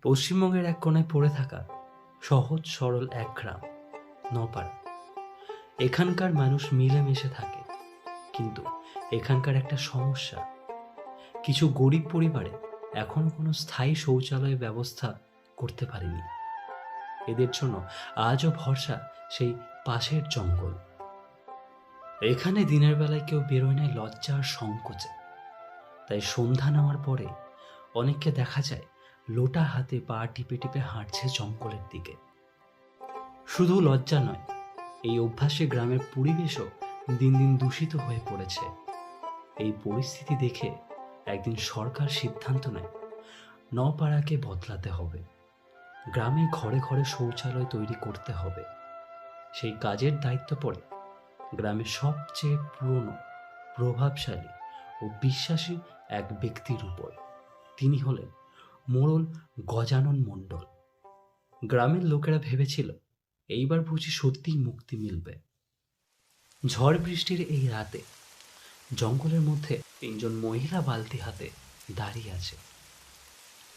পশ্চিমবঙ্গের এক কোণায় পড়ে থাকা সহজ সরল এক গ্রাম নপাড়া। এখানকার মানুষ মিলেমিশে থাকে, কিন্তু এখানকার একটা সমস্যা, কিছু গরিব পরিবারে এখনো কোনো স্থায়ী শৌচালয় ব্যবস্থা করতে পারেনি। এদের জন্য আজও ভরসা সেই পাশের জঙ্গল। এখানে দিনের বেলায় কেউ বেরোয় না লজ্জা আর সংকোচে। তাই সন্ধ্যা নামার পরে অনেককে দেখা যায় লোটা হাতে পা টিপে টিপে হাঁটছে জঙ্গলের দিকে। শুধু লজ্জা নয়, এই অভ্যাসে গ্রামের পরিবেশও দিন দিন দূষিত হয়ে পড়েছে। এই পরিস্থিতি দেখে একদিন সরকার সিদ্ধান্ত নেয় নপাড়াকে বদলাতে হবে, গ্রামে ঘরে ঘরে শৌচালয় তৈরি করতে হবে। সেই কাজের দায়িত্ব পড়ে গ্রামের সবচেয়ে পুরনো, প্রভাবশালী ও বিশ্বাসী এক ব্যক্তির উপর। তিনি হলেন মোড়ল গজানন মণ্ডল। গ্রামের লোকেরা ভেবেছিল এইবার বুঝি সত্যিই মুক্তি মিলবে। ঝড় বৃষ্টির এই রাতে জঙ্গলের মধ্যে তিনজন মহিলা বালতি হাতে দাঁড়িয়ে আছে।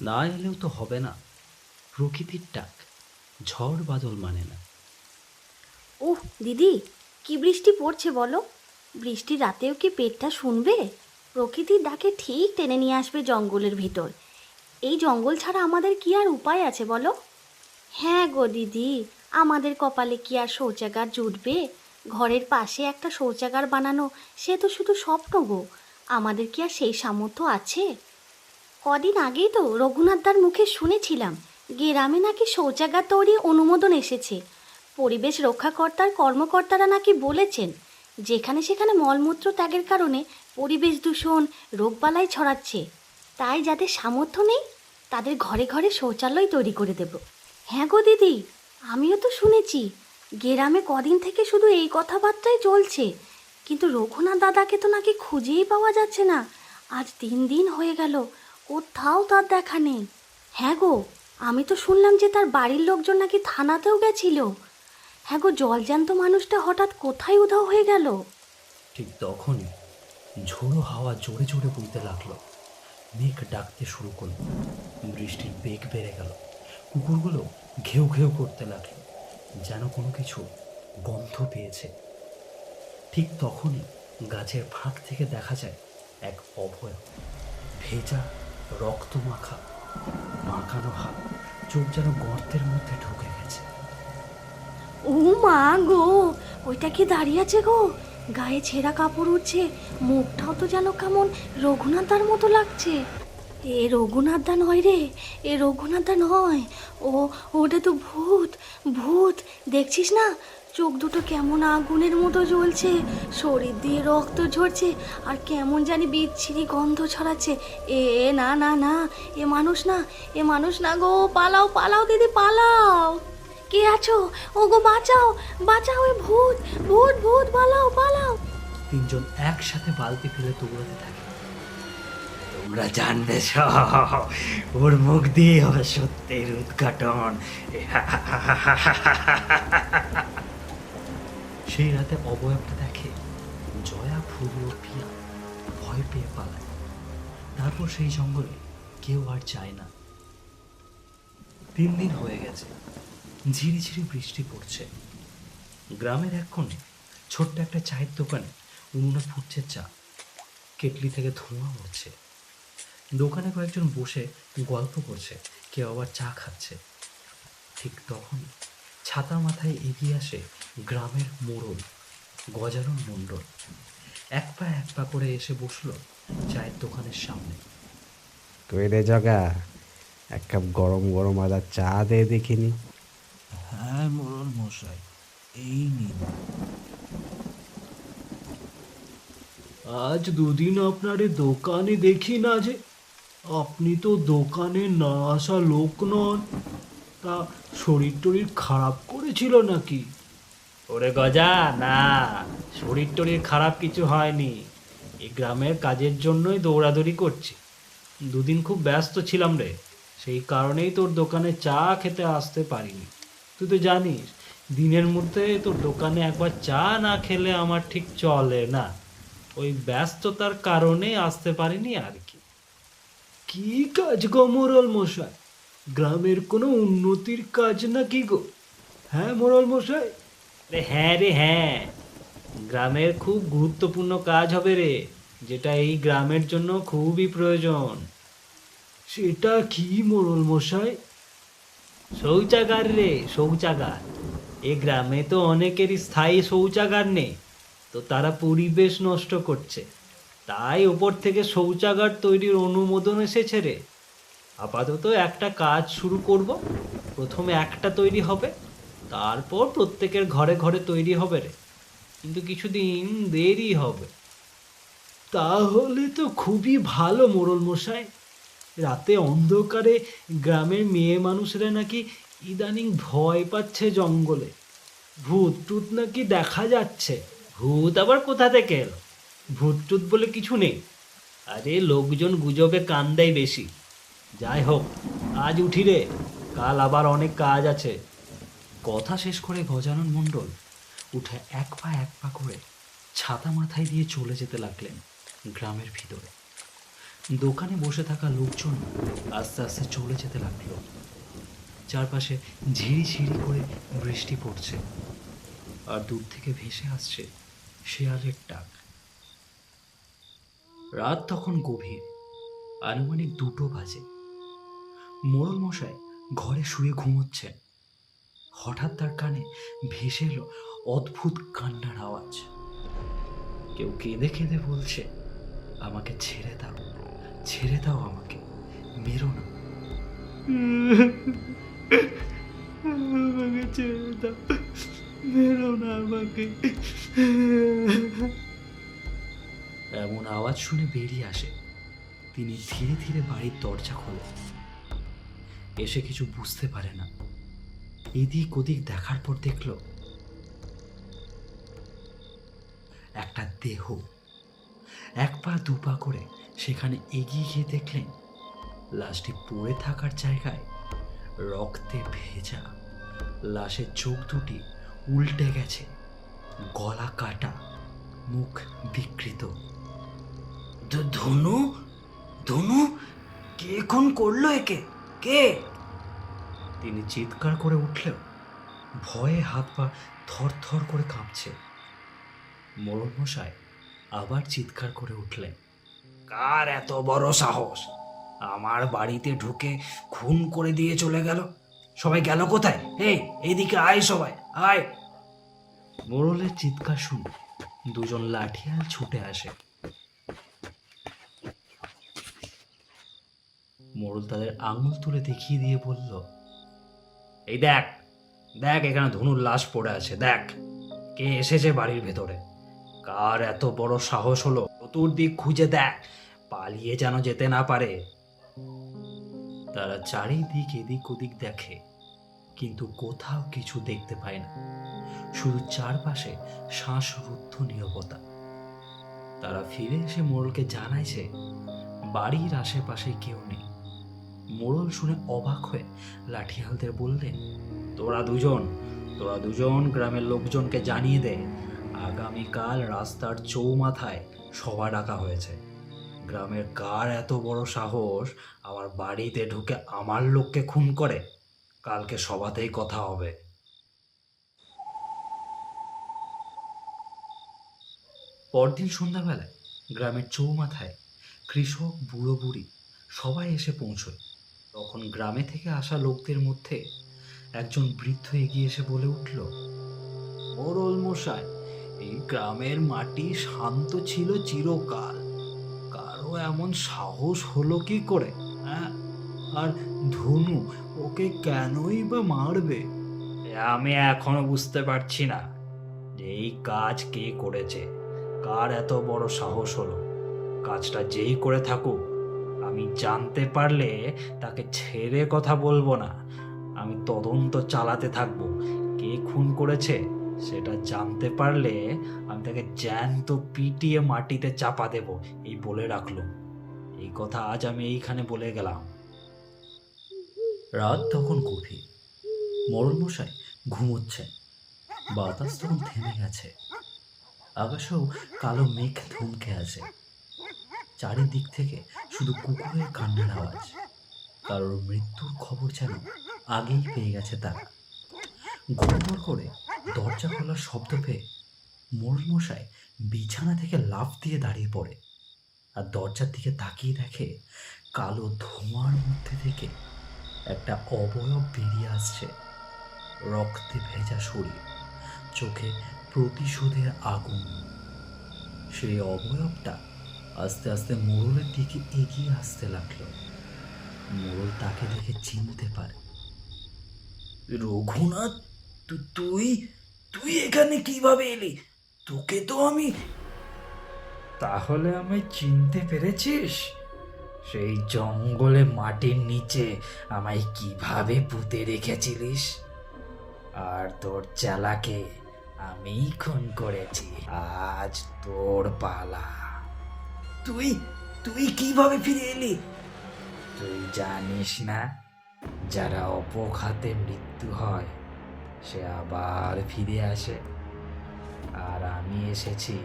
না এলেও তো হবে না, প্রকৃতির ডাক, ঝড় বাদল মানে না। ওহ দিদি, কি বৃষ্টি পড়ছে বলো। বৃষ্টির রাতেও কি পেটটা শুনবে? প্রকৃতির ডাকে ঠিক টেনে নিয়ে আসবে জঙ্গলের ভিতর। এই জঙ্গল ছাড়া আমাদের কি আর উপায় আছে বলো? হ্যাঁ গো দিদি, আমাদের কপালে কি আর শৌচাগার জুটবে? ঘরের পাশে একটা শৌচাগার বানানো সে তো শুধু স্বপ্ন গো। আমাদের কি আর সেই সামর্থ্য আছে? কদিন আগেই তো রঘুনাথদার মুখে শুনেছিলাম গ্রামে নাকি শৌচাগার তৈরি অনুমোদন এসেছে। পরিবেশ রক্ষাকর্তার কর্মকর্তারা নাকি বলেছেন যেখানে সেখানে মলমূত্র ত্যাগের কারণে পরিবেশ দূষণ, রোগবালাই ছড়াচ্ছে। তাই যাদের সামর্থ্য নেই তাদের ঘরে ঘরে শৌচালয় তৈরি করে দেব। হ্যাঁ গো দিদি, আমিও তো শুনেছি গ্রামে কদিন থেকে শুধু এই কথাবার্তাই চলছে, কিন্তু রঘুনাথ দাদাকে তো নাকি খুঁজেই পাওয়া যাচ্ছে না। আজ 3 দিন হয়ে গেল, কোথাও তার দেখা নেই। হ্যাঁ গো, আমি তো শুনলাম যে তার বাড়ির লোকজন নাকি থানাতেও গেছিল। হ্যাঁ গো, জলজ্যান্ত মানুষটা হঠাৎ কোথায় উধাও হয়ে গেল? ঠিক তখনই ঝোড়ো হাওয়া জোরে জোরে বইতে লাগলো, মেঘ ডাকতে শুরু করলো, বৃষ্টির বেগ বেড়ে গেল, কুকুরগুলো ঘেউ ঘেউ করতে লাগলো, যেন কোনো কিছু গন্ধ পেয়েছে। ঠিক তখনই গাছের ফাঁক থেকে দেখা যায় এক অভয়, ভেজা, রক্ত মাখা, মাখানো হাত, চোখ যেন গর্তের মধ্যে ঢুকে গেছে। ও মা গো, ওইটা কি দাঁড়িয়ে আছে গো? গায়ে ছেঁড়া কাপড় উঠছে, মুখটাও তো যেন কেমন রঘুনাথদার মতো লাগছে। এ রঘুনাথদা নয় রে, এ রঘুনাথদা নয়। ও, ওটা তো ভূত। ভূত দেখছিস না? চোখ দুটো কেমন আগুনের মতো জ্বলছে, শরীর দিয়ে রক্ত ঝরছে, আর কেমন জানি বিচ্ছিরি গন্ধ ছড়াচ্ছে। এ এ, না না না, এ মানুষ না, এ মানুষ না গো। পালাও পালাও দিদি, পালাও। কে আছো? ও গো, বাঁচাও বাঁচাও, এ ভূত ভূত ভূত, পালাও পালাও। তিনজন একসাথে বালতি ফেলে দৌড়াতে থাকে। তোমরা জানবে ওর মুখ দিয়ে হবে সত্যের উদ্ঘাটন। সেই রাতে অবয়বটা দেখে জয়া, ফুরু ও পিয়া ভয় পেয়ে পালায়। তারপর সেই জঙ্গলে কেউ আর যায় না। 3 দিন হয়ে গেছে, ঝিরিঝিরি বৃষ্টি পড়ছে। গ্রামের এক কোণে ছোট্ট একটা চায়ের দোকানে উনুনে ফুটছে চা, কেটলি থেকে ধোঁয়া উঠছে। দোকানে কয়েকজন বসে গল্প করছে, কেউ আবার চা খাচ্ছে। ঠিক তখন ছাতা মাথায় এগিয়ে আসে গ্রামের মোড়ল গজানন মণ্ডল। এক পা করে এসে বসলো চায়ের দোকানের সামনে। কই রে জগা, এক কাপ গরম গরম আদা চা দে দেখিনি। হ্যাঁ মোড়ল মশাই, এই নিন। আজ 2 দিন আপনার দোকানে দেখি না যে। আপনি তো দোকানে না আসা লোক নন। তা শরীর টরীর খারাপ করেছিল নাকি? ওরে গজা, না, শরীর টরীর খারাপ কিছু হয়নি। এই গ্রামের কাজের জন্যই দৌড়াদৌড়ি করছি। 2 দিন খুব ব্যস্ত ছিলাম রে, সেই কারণেই তোর দোকানে চা খেতে আসতে পারিনি। তুই তো জানিস দিনের মধ্যে তোর দোকানে একবার চা না খেলে আমার ঠিক চলে না। ওই ব্যস্ততার কারণে আসতে পারিনি আর কি। কি কাজ গো মোড়ল মশাই? গ্রামের কোনো উন্নতির কাজ নাকি গো? হ্যাঁ মোড়ল মশাই? হ্যাঁ রে হ্যাঁ, গ্রামের খুব গুরুত্বপূর্ণ কাজ হবে রে, যেটা এই গ্রামের জন্য খুবই প্রয়োজন। সেটা কি মোড়ল মশাই? শৌচাগার রে, শৌচাগার। এ গ্রামে তো অনেকেরই স্থায়ী শৌচাগার নেই, তো তারা পরিবেশ নষ্ট করছে, তাই ওপর থেকে শৌচাগার তৈরির অনুমোদন এসেছে রে। আপাতত একটা কাজ শুরু করব, প্রথমে একটা তৈরি হবে, তারপর প্রত্যেকের ঘরে ঘরে তৈরি হবে রে, কিন্তু কিছুদিন দেরি হবে। তাহলে তো খুবই ভালো মোড়ল মশাই। রাতে অন্ধকারে গ্রামের মেয়ে মানুষেরা নাকি ইদানিং ভয় পাচ্ছে জঙ্গলে, ভূত টুত নাকি দেখা যাচ্ছে। ভূত আবার কোথা থেকে এলো? ভূত টুত বলে কিছু নেই। আরে লোকজন গুজবে কান দেয় বেশি। যাই হোক, আজ উঠি রে, কাল আবার অনেক কাজ আছে। কথা শেষ করে গজানন মণ্ডল উঠে এক পা করে ছাতা মাথায় দিয়ে চলে যেতে লাগলেন গ্রামের ভিতরে। দোকানে বসে থাকা লোকজন আস্তে আস্তে চলে যেতে লাগলো। চারপাশে ঝিরি ঝিরি করে বৃষ্টি পড়ছে, আর দূর থেকে ভেসে আসছে শেয়ালের ডাক। রাত তখন গভীর, আনুমানিক 2টো বাজে। মোড়ল মশাই ঘরে শুয়ে ঘুমোচ্ছেন। হঠাৎ তার কানে ভেসে এলো অদ্ভুত কান্নার আওয়াজ। কেউ কেঁদে কেঁদে বলছে, আমাকে ছেড়ে দাও, ছেড়ে দাও আমাকে, মেরো না, আমাকে ছেড়ে দাও, মেরো না আমাকে। এমন আওয়াজ শুনে বেরিয়ে আসে। তিনি ধীরে ধীরে বাড়ির দরজা খোলে। এসে কিছু বুঝতে পারে না। এদিক ওদিক দেখার পর দেখল একটা দেহ। 1 পা 2 পা করে সেখানে এগিয়ে গিয়ে দেখলেন লাশটি পড়ে থাকার জায়গায় রক্তে ভেজা। লাশের চোখ দুটি উল্টে গেছে, গলা কাটা, মুখ বিকৃত। ধনু, ধনু, কে খুন করলো একে? কে? তিনি চিৎকার করে উঠলেও ভয়ে হাত পা থর থর করে কাঁপছে। মোড়ল মশাই আবার চিৎকার করে উঠলেন, কার এত বড় সাহস আমার বাড়িতে ঢুকে খুন করে দিয়ে চলে গেল? সবাই গেল কোথায়? এইদিকে আয়, সবাই আয়। মোড়লের চিৎকার শুনে 2জন লাঠিয়াল ছুটে আসে। মোড়ল তাদের আঙুল তুলে দেখিয়ে দিয়ে বলল, এই দেখ, দেখ এখানে ধনুর লাশ পড়ে আছে, দেখ কে এসেছে বাড়ির ভেতরে। কার এত বড় সাহস হলো? চতুর্দিক খুঁজে দেখ, পালিয়ে যেন যেতে না পারে। তারা চারিদিক এদিক ওদিক দেখে, কিন্তু কোথাও কিছু দেখতে পায় না, শুধু চারপাশে শ্বাসরুদ্ধ নীরবতা। তারা ফিরে এসে মোড়লকে জানাইছে বাড়ির আশেপাশে কেউ নেই। মোড়ল শুনে অবাক হয়ে লাঠিয়ালদের বললেন, তোরা দুজন গ্রামের লোকজনকে জানিয়ে দে, আগামীকাল রাস্তার চৌমাথায় সভা ডাকা হয়েছে। গ্রামের কার এত বড় সাহস আমার বাড়িতে ঢুকে আমার লোককে খুন করে? কালকে সভাতেই কথা হবে। পরদিন সন্ধ্যাবেলায় গ্রামের চৌমাথায় কৃষক, বুড়ো বুড়ি সবাই এসে পৌঁছয়। তখন গ্রামে থেকে আসা লোকদের মধ্যে একজন বৃদ্ধ এগিয়ে এসে বলে উঠল, মোড়ল মশাই, এই গ্রামের মাটি শান্ত ছিল চিরকাল, কারো এমন সাহস হলো কি করে? হ্যাঁ, আর ধনু ওকে কেনই বা মারবে? আমি এখনো বুঝতে পারছি না যে এই কাজ কে করেছে, কার এত বড় সাহস হলো। কাজটা যেই করে থাকুক, আমি জানতে পারলে তাকে ছেড়ে কথা বলবো না। আমি তদন্ত চালাতে থাকবো, কে খুন করেছে সেটা জানতে পারলে আমি তাকে জ্যান্ত পিটিয়ে মাটিতে চাপা দেব, এই বলে রাখলো। এই কথা আজ আমি এইখানে বলে গেলাম। রাত তখন গভীর। মোড়ল মশাই ঘুমোচ্ছেন। বাতাস তখন থেমে গেছে। আকাশেও কালো মেঘ থমকে আছে। চারিদিক থেকে শুধু কুকুরের কান্নার আওয়াজ। কারোর মৃত্যুর খবর যেন আগেই পেয়ে গেছে তারা। গড়গড় করে দরজা খোলার শব্দ পেয়ে মোড়ল মশাই বিছানা থেকে লাফ দিয়ে দাঁড়িয়ে পড়ে, আর দরজার দিকে তাকিয়ে দেখে কালো ধোঁয়ার মধ্যে থেকে একটা অবয়ব বেরিয়ে আসছে। রক্তে ভেজা শরীর, চোখে প্রতিশোধের আগুন। সেই অবয়বটা আস্তে আস্তে মোড়লের দিকে এগিয়ে আসতে লাগলো। মোড়ল তাকে দেখে চিনতে পারে। রঘুনাথ, তুই তুই এখানে কিভাবে এলি? তোকে তো আমি... তাহলে আমায় চিনতে পেরেছিস? সেই জঙ্গলে মাটির নিচে আমায় কিভাবে পুঁতে রেখেছিলিস? আর তোর চালাকে আমিই খুন করেছি। আজ তোর পালা। তুই তুই কিভাবে ফিরে এলি? তুই জানিস না, যারা অপঘাতে মৃত্যু হয় সে আবার ফিরে আসে। আর আমি এসেছি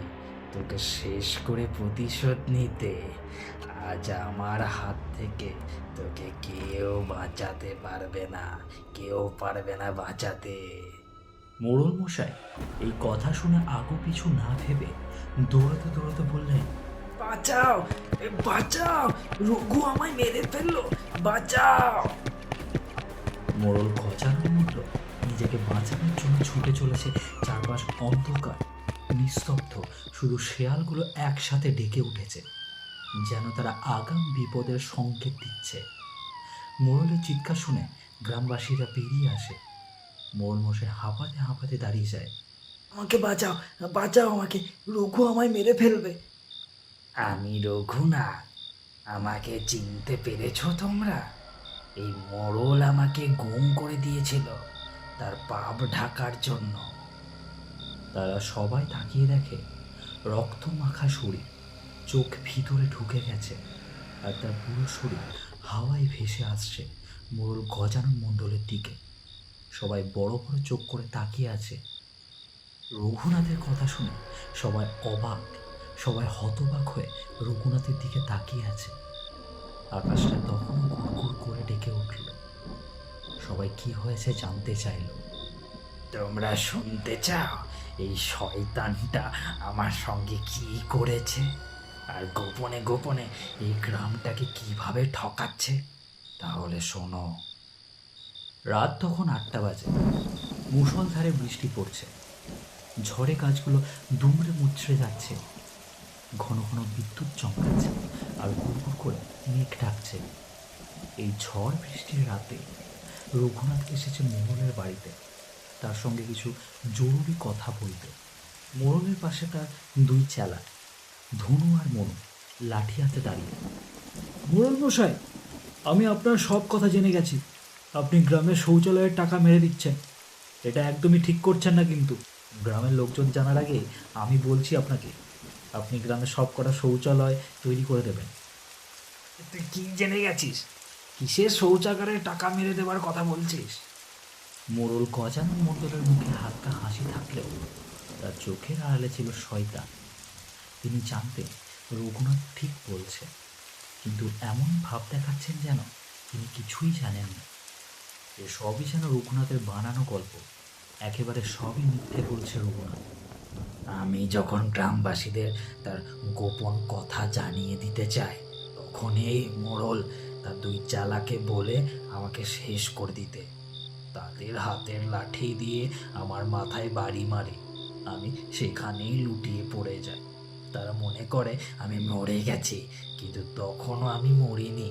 তোকে শেষ করে প্রতিশোধ নিতে। আজ আমার হাত থেকে তোকে কেউ বাঁচাতে পারবে না, কেউ পারবে না বাঁচাতে। মোড়ল মশাই এই কথা শুনে আগু পিছু না ভেবে দৌড়াতে দৌড়াতে বললেন, বাঁচাও, বাঁচাও, রঘু আমায় মেরে ফেললো, বাঁচাও। মোড়ল গজানোর মতো নিজেকে বাঁচানোর জন্য ছুটে চলেছে। চারপাশ অন্ধকার, নিস্তব্ধ, শুধু শেয়ালগুলো একসাথে ডেকে উঠেছে, যেন তারা আগাম বিপদের সংকেত দিচ্ছে। মোড়লের চিৎকার শুনে গ্রামবাসীরা বেরিয়ে আসে। মোড়ল মশাই হাঁপাতে হাঁপাতে দাঁড়িয়ে যায়। আমাকে বাঁচাও, বাঁচাও আমাকে, রঘু আমায় মেরে ফেলবে। আমি রঘু না, আমাকে চিনতে পেরেছো তোমরা? এই মোড়ল আমাকে গুম করে দিয়েছিল তার পাপ ঢাকার জন্য। তারা সবাই তাকিয়ে দেখে রক্ত মাখা শরীর, চোখ ভিতরে ঢুকে গেছে, আর তার পুরো শরীর হাওয়ায় ভেসে আসছে মোড়ল গজানন মণ্ডলের দিকে। সবাই বড় বড় চোখ করে তাকিয়ে আছে। রঘুনাথের কথা শুনে সবাই অবাক, সবাই হতবাক হয়ে রঘুনাথের দিকে তাকিয়ে আছে। আকাশটা তখনও ঘুরঘুর করে ডেকে উঠল। সবাই কি হয়েছে জানতে চাইল। তোমরা শুনতে চাও এই শয়তানটা আমার সঙ্গে কি করেছে, আর গোপনে গোপনে এই গ্রামটাকে কিভাবে ঠকাচ্ছে? তাহলে শোনো। রাত তখন 8টা বাজে। মুষলধারে বৃষ্টি পড়ছে। ঝড়ে গাছগুলো দুমড়ে মুচড়ে যাচ্ছে। ঘন ঘন বিদ্যুৎ চমকাচ্ছে আর গুড়গুড় করে মেঘ ডাকছে। এই ঝড় বৃষ্টির রাতে রঘুনাথ এসেছে মোড়লের বাড়িতে, তার সঙ্গে কিছু জরুরি কথা বলতে। মোড়লের পাশে তার 2 চেলা, ধনু আর মনু, লাঠি হাতে দাঁড়িয়ে। মোড়ল মশাই, আমি আপনার সব কথা জেনে গেছি। আপনি গ্রামের শৌচালয়ের টাকা মেরে দিচ্ছেন, এটা একদমই ঠিক করছেন না। কিন্তু গ্রামের লোকজন জানার আগে আমি বলছি আপনাকে, আপনি গ্রামের সব কটা শৌচালয় তৈরি করে দেবেন। তুই কি জেনে গেছিস? কিসের শৌচাগারের টাকা মেরে দেওয়ার কথা বলছিস? মোড়ল গজানন মণ্ডলের মুখে হালকা হাসি থাকলেও তার চোখের আড়ালে ছিল শয়তান। তিনি জানতেন রঘুনাথ ঠিক বলছে, কিন্তু এমন ভাব দেখাচ্ছেন যেন তিনি কিছুই জানেন না। এ সবই যেন রঘুনাথের বানানো গল্প, একেবারে সবই মিথ্যে বলছে রঘুনাথ। আমি যখন গ্রামবাসীদের তার গোপন কথা জানিয়ে দিতে চাই, তখন এই মোড়ল তার 2 চালাকে বলে আমাকে শেষ করে দিতে। তাদের হাতের লাঠি দিয়ে আমার মাথায় বাড়ি মারে, আমি সেখানেই লুটিয়ে পড়ে যাই। তারা মনে করে আমি মরে গেছি, কিন্তু তখনও আমি মরিনি।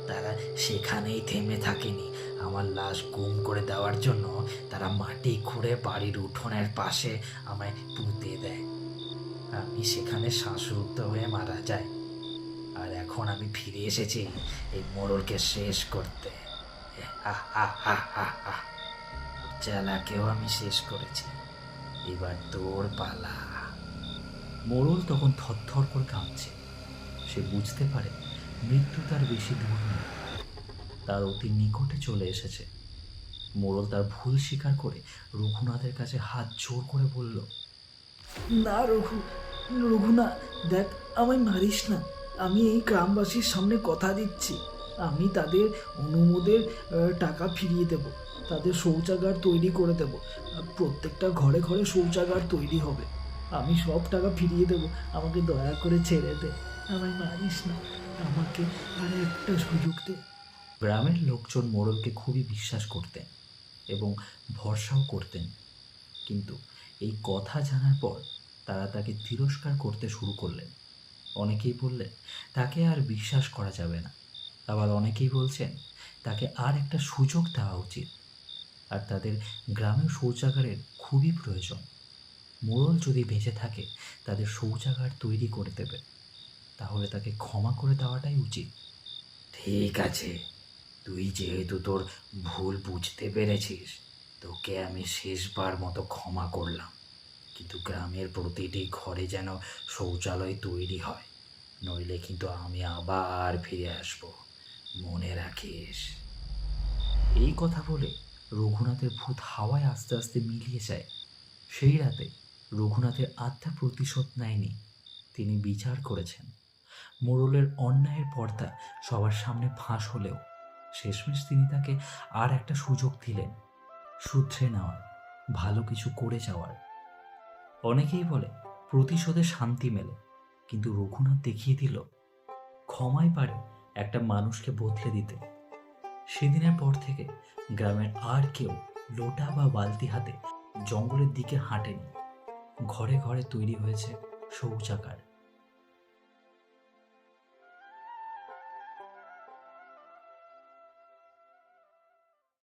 তারা সেখানেই থেমে থাকেনি। আমার লাশ গুম করে দেওয়ার জন্য তারা মাটি খুঁড়ে বাড়ির উঠোনের পাশে আমায় পুঁতে দেয়। আমি সেখানে শ্বাসরুদ্ধ হয়ে মারা যাই। আর এখন আমি ফিরে এসেছি এই মোড়লকে শেষ করতে। চালাকেও আমি শেষ করেছি, এবার তোর পালা। মোড়ল তখন থরথর করে কাঁপছে। সে বুঝতে পারে মৃত্যু তার বেশি দূর নেই, তার অতি নিকটে চলে এসেছে। মোড়ল তার ভুল স্বীকার করে রঘুনাথের কাছে হাত জোর করে বলল, না রঘু না, দেখ, আমায় মারিস না। আমি এই গ্রামবাসীর সামনে কথা দিচ্ছি, আমি তাদের অনুমোদের টাকা ফিরিয়ে দেব, তাদের শৌচাগার তৈরি করে দেব, প্রত্যেকটা ঘরে ঘরে শৌচাগার তৈরি হবে। আমি সব টাকা ফিরিয়ে দেব। আমাকে দয়া করে ছেড়ে দে, আমায় মারিস না, আমাকে আর একটা সুযোগ দে। গ্রামের লোকজন মোড়লকে খুবই বিশ্বাস করতেন এবং ভরসাও করতেন, কিন্তু এই কথা জানার পর তারা তাকে তিরস্কার করতে শুরু করলেন। অনেকেই বললেন তাকে আর বিশ্বাস করা যাবে না, আবার অনেকেই বলছেন তাকে আর একটা সুযোগ দেওয়া উচিত, আর তাদের গ্রামের শৌচাগারের খুবই প্রয়োজন। মোড়ল যদি বেঁচে থাকে তাদের শৌচাগার তৈরি করে দেবে, তাহলে তাকে ক্ষমা করে দেওয়াটাই উচিত। ঠিক আছে, তুই যেহেতু তোর ভুল বুঝতে পেরেছিস, তোকে আমি শেষবার মতো ক্ষমা করলাম, কিন্তু গ্রামের প্রতিটি ঘরে যেন শৌচালয় তৈরি হয়, নইলে কিন্তু আমি আবার ফিরে আসব, মনে রাখিস। এই কথা বলে রঘুনাথের ভূত হাওয়ায় আস্তে আস্তে মিলিয়ে যায়। সেই রাতে রঘুনাথের আত্মা প্রতিশোধ নেয়নি, তিনি বিচার করেছেন। মোড়লের অন্যায়ের পর্দা সবার সামনে ফাঁস হলেও শেষমেশ তিনি তাকে আর একটা সুযোগ দিলেন, শুধরে নেওয়ার, ভালো কিছু করে যাওয়ার। অনেকেই বলে প্রতিশোধে শান্তি মেলে, কিন্তু রঘুনাথ দেখিয়ে দিল ক্ষমাই পারে একটা মানুষকে বদলে দিতে। সেদিনের পর থেকে গ্রামের আর কেউ লোটা বা বালতি হাতে জঙ্গলের দিকে হাঁটেনি। ঘরে ঘরে তৈরি হয়েছে শৌচাগার।